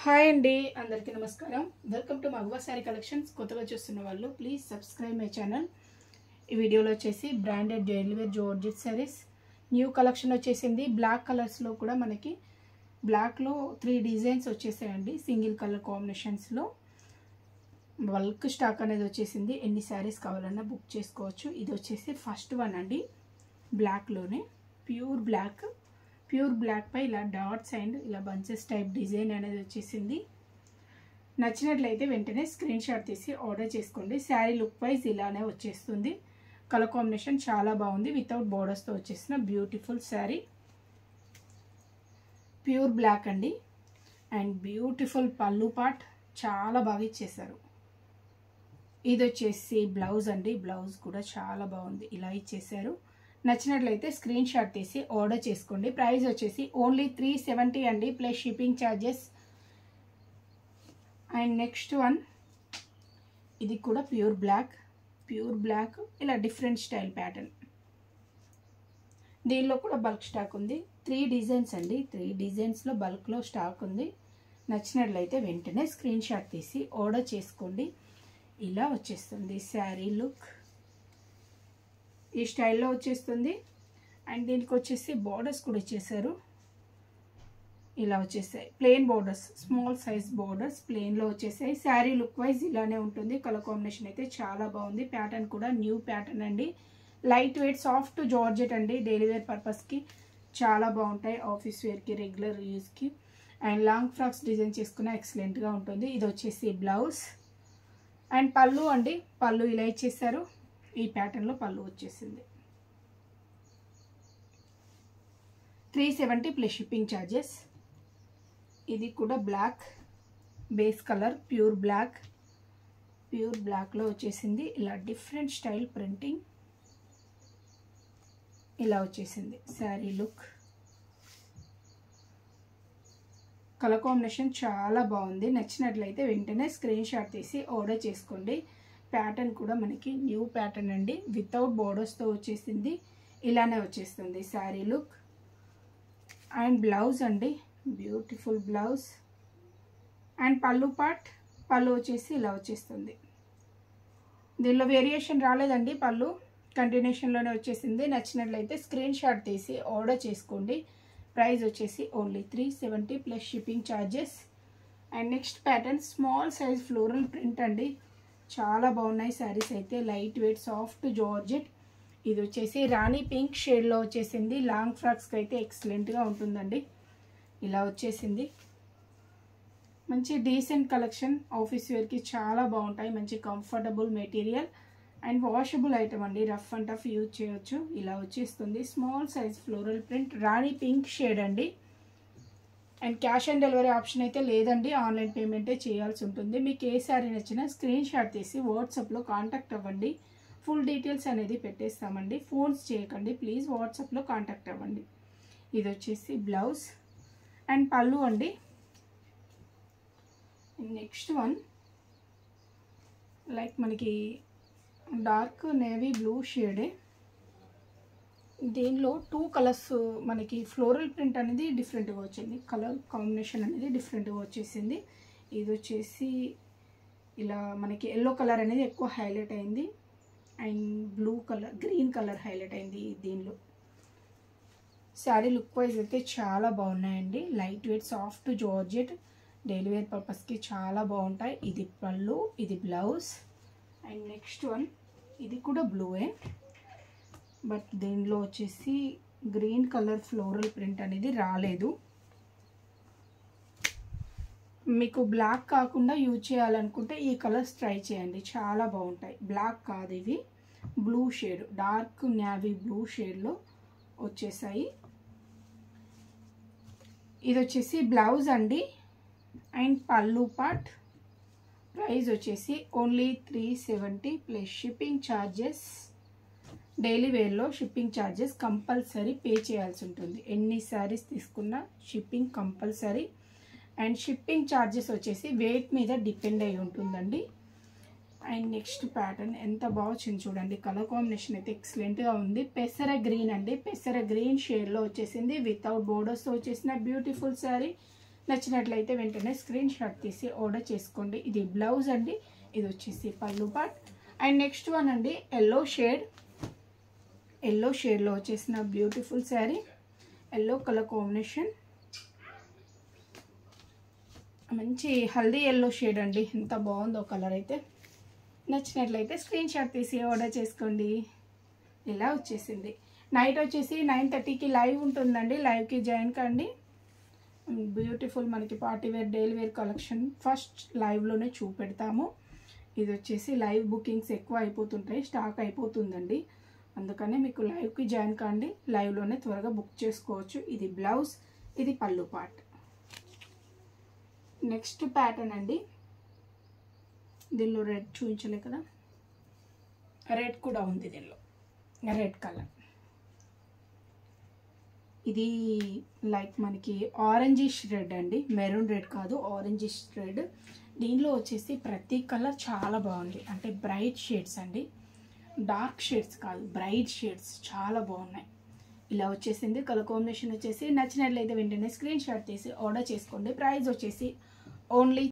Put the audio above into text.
Hi అండి, అందరికీ నమస్కారం. వెల్కమ్ టు మగవా శారీ కలెక్షన్స్. కొత్తగా చూస్తున్న వాళ్ళు ప్లీజ్ సబ్స్క్రైబ్ మై ఛానల్. ఈ వీడియోలో వచ్చేసి branded daily wear georgette saris new collection వచ్చేసింది. బ్లాక్ కలర్స్లో కూడా మనకి బ్లాక్లో 3 డిజైన్స్ వచ్చేసాయండి. సింగిల్ కలర్ కాంబినేషన్స్లో బల్క్ స్టాక్ అనేది వచ్చేసింది. ఎన్ని శారీస్ కావాలన్నా బుక్ చేసుకోవచ్చు. ఇది వచ్చేసి ఫస్ట్ వన్ అండి, బ్లాక్లోనే ప్యూర్ బ్లాక్ పై ఇలా డాట్స్ అండ్ ఇలా బంచెస్ టైప్ డిజైన్ అనేది వచ్చేసింది. నచ్చినట్లయితే వెంటనే స్క్రీన్ షాట్ తీసి ఆర్డర్ చేసుకోండి. శారీ లుక్ వైజ్ ఇలానే వచ్చేస్తుంది. కలర్ కాంబినేషన్ చాలా బాగుంది. వితౌట్ బోర్డర్స్తో వచ్చేసిన బ్యూటిఫుల్ శారీ, ప్యూర్ బ్లాక్ అండి. అండ్ బ్యూటిఫుల్ పళ్ళు పార్ట్ చాలా బాగా ఇచ్చేసారు. ఇది వచ్చేసి బ్లౌజ్ అండి. బ్లౌజ్ కూడా చాలా బాగుంది, ఇలా ఇచ్చేసారు. నచ్చినట్లయితే స్క్రీన్ షాట్ తీసి ఆర్డర్ చేసుకోండి. ప్రైస్ వచ్చేసి ఓన్లీ 370 అండి, plus shipping charges. And next one, ఇది కూడా ప్యూర్ బ్లాక్ ఇలా డిఫరెంట్ స్టైల్ ప్యాటర్న్. దీనిలో కూడా బల్క్ స్టాక్ ఉంది. 3 డిజైన్స్ అండి. 3 డిజైన్స్లో బల్క్లో స్టాక్ ఉంది. నచ్చినట్లయితే వెంటనే స్క్రీన్ షాట్ తీసి ఆర్డర్ చేసుకోండి. ఇలా వచ్చేస్తుంది శారీ లుక్, ఈ స్టైల్లో వచ్చేస్తుంది. అండ్ దీనికి వచ్చేసి బార్డర్స్ కూడా ఇచ్చేసారు. ఇలా వచ్చేసాయి plain borders, small size borders ప్లెయిన్లో వచ్చేసాయి. శారీ లుక్ వైజ్ ఇలానే ఉంటుంది. కలర్ కాంబినేషన్ అయితే చాలా బాగుంది. ప్యాటర్న్ కూడా న్యూ ప్యాటర్న్ అండి. లైట్ వెయిట్ సాఫ్ట్ జార్జెట్ అండి. డైలీ వేర్ పర్పస్కి చాలా బాగుంటాయి. ఆఫీస్ వేర్కి, రెగ్యులర్ యూస్కి అండ్ లాంగ్ ఫ్రాక్స్ డిజైన్ చేసుకున్న ఎక్సలెంట్గా ఉంటుంది. ఇది వచ్చేసి బ్లౌజ్ అండ్ పళ్ళు అండి. పళ్ళు ఇలా ఇచ్చేసారు. ఈ ప్యాటర్న్లో పళ్ళు వచ్చేసింది. 370 ప్లస్ షిప్పింగ్ ఛార్జెస్. ఇది కూడా బ్లాక్ బేస్ కలర్, ప్యూర్ బ్లాక్లో వచ్చేసింది. ఇలా డిఫరెంట్ స్టైల్ ప్రింటింగ్ ఇలా వచ్చేసింది శారీ లుక్. కలర్ కాంబినేషన్ చాలా బాగుంది. నచ్చినట్లయితే వెంటనే స్క్రీన్ షాట్ తీసి ఆర్డర్ చేసుకోండి. ప్యాటర్న్ కూడా మనకి న్యూ ప్యాటర్న్ అండి. వితౌట్ బోర్డర్స్తో వచ్చేసింది. ఇలానే వచ్చేస్తుంది శారీ లుక్. అండ్ బ్లౌజ్ అండి, బ్యూటిఫుల్ బ్లౌజ్. అండ్ పళ్ళు వచ్చేసి ఇలా వచ్చేస్తుంది. దీనిలో వేరియేషన్ రాలేదండి. పళ్ళు కంటిన్యూషన్లోనే వచ్చేసింది. నచ్చినట్లయితే స్క్రీన్ షాట్ తీసి ఆర్డర్ చేసుకోండి. ప్రైస్ వచ్చేసి only 370 plus shipping charges. And next pattern small size floral print అండి. చాలా బాగున్నాయి శారీస్ అయితే. Light weight soft georgette. ఇది వచ్చేసి రాణి పింక్ షేడ్లో వచ్చేసింది. లాంగ్ ఫ్రాక్స్కి అయితే ఎక్సలెంట్గా ఉంటుందండి. ఇలా వచ్చేసింది. మంచి డీసెంట్ కలెక్షన్. ఆఫీస్ వేర్కి చాలా బాగుంటాయి. మంచి comfortable material and washable item అండి. రఫ్ అండ్ టఫ్ యూజ్ చేయొచ్చు. ఇలా వచ్చేస్తుంది. స్మాల్ సైజ్ ఫ్లోరల్ ప్రింట్, రాణి పింక్ షేడ్ అండి. And cash on delivery option అయితే లేదండి, ఆన్లైన్ పేమెంటే చేయాల్సి ఉంటుంది. మీకు ఏ శారీ నచ్చినా స్క్రీన్ షాట్ తీసి వాట్సాప్లో కాంటాక్ట్ అవ్వండి. ఫుల్ డీటెయిల్స్ అనేది పెట్టేస్తామండి. ఫోన్స్ చేయకండి ప్లీజ్, వాట్సాప్లో కాంటాక్ట్ అవ్వండి. ఇది వచ్చేసి బ్లౌజ్ అండ్ పళ్ళు అండి. నెక్స్ట్ వన్ లైక్ మనకి డార్క్ నేవీ బ్లూ షేడే. దీనిలో 2 కలర్స్ మనకి ఫ్లోరల్ ప్రింట్ అనేది డిఫరెంట్గా వచ్చింది. కలర్ కాంబినేషన్ అనేది డిఫరెంట్గా వచ్చేసింది. ఇది వచ్చేసి ఇలా మనకి ఎల్లో కలర్ అనేది ఎక్కువ హైలైట్ అయింది. అండ్ గ్రీన్ కలర్ హైలైట్ అయింది దీనిలో. శారీ లుక్ వైజ్ అయితే చాలా బాగున్నాయండి. Light weight soft georgette, daily wear పర్పస్కి చాలా బాగుంటాయి. ఇది పళ్ళు, ఇది బ్లౌజ్. అండ్ నెక్స్ట్ వన్, ఇది కూడా బ్లూవే, బట్ దీనిలో వచ్చేసి గ్రీన్ కలర్ ఫ్లోరల్ ప్రింట్ అనేది రాలేదు. మీకు బ్లాక్ కాకుండా యూజ్ చేయాలనుకుంటే ఈ కలర్స్ ట్రై చేయండి, చాలా బాగుంటాయి. బ్లాక్ కాదు, ఇవి బ్లూ షేడ్, డార్క్ నేవీ బ్లూ షేడ్లో వచ్చేసాయి. ఇది వచ్చేసి బ్లౌజ్ అండి. అండ్ పళ్ళు పార్ట్. ప్రైస్ వచ్చేసి only 370 plus shipping charges. Daily వేర్లో షిప్పింగ్ ఛార్జెస్ కంపల్సరీ పే చేయాల్సి ఉంటుంది. ఎన్ని శారీస్ తీసుకున్నా shipping compulsory. And shipping charges వచ్చేసి వెయిట్ మీద డిపెండ్ అయి ఉంటుందండి. అండ్ నెక్స్ట్ ప్యాటర్న్ ఎంత బాగా వచ్చింది చూడండి. కలర్ కాంబినేషన్ అయితే ఎక్సలెంట్గా ఉంది. పెసర గ్రీన్ అండి. పెసర గ్రీన్ షేడ్లో వచ్చేసింది. వితౌట్ బోర్డర్స్తో వచ్చేసిన బ్యూటిఫుల్ శారీ. నచ్చినట్లయితే వెంటనే స్క్రీన్ షాట్ తీసి ఆర్డర్ చేసుకోండి. ఇది బ్లౌజ్ అండి, ఇది వచ్చేసి పళ్ళు పార్ట్. అండ్ నెక్స్ట్ వన్ అండి ఎల్లో షేడ్లో వచ్చేసిన beautiful sari, yellow colour combination, మంచి హల్దీ ఎల్లో షేడ్ అండి. ఎంత బాగుందో కలర్ అయితే. నచ్చినట్లయితే స్క్రీన్ షాట్ తీసి ఆర్డర్ చేసుకోండి. ఇలా వచ్చేసింది. నైట్ వచ్చేసి 9:30కి లైవ్ ఉంటుందండి, లైవ్కి జాయిన్ కండి. బ్యూటిఫుల్ మనకి party wear daily wear collection first లైవ్లోనే చూపెడతాము. ఇది వచ్చేసి లైవ్ బుకింగ్స్ ఎక్కువ అయిపోతుంటాయి, స్టాక్ అయిపోతుందండి. అందుకనే మీకు లైవ్కి జాయిన్ కండి, లైవ్లోనే త్వరగా బుక్ చేసుకోవచ్చు. ఇది బ్లౌజ్, ఇది పళ్ళు పార్ట్. నెక్స్ట్ ప్యాటర్న్ అండి, దీనిలో రెడ్ చూపించలే కదా, రెడ్ కూడా ఉంది దీనిలో, రెడ్ కలర్. ఇది లైక్ మనకి ఆరెంజిష్ రెడ్ అండి, మెరూన్ రెడ్ కాదు, ఆరెంజిష్ రెడ్. దీనిలో వచ్చేసి ప్రతి కలర్ చాలా బాగుంది, అంటే బ్రైట్ షేడ్స్ అండి, డార్క్ షేడ్స్ కాదు, బ్రైట్ షేడ్స్ చాలా బాగున్నాయి. ఇలా వచ్చేసింది కలర్ కాంబినేషన్ వచ్చేసి. నచ్చినట్లయితే వెంటనే స్క్రీన్ షాట్ తీసి ఆర్డర్ చేసుకోండి. ప్రైస్ వచ్చేసి ఓన్లీ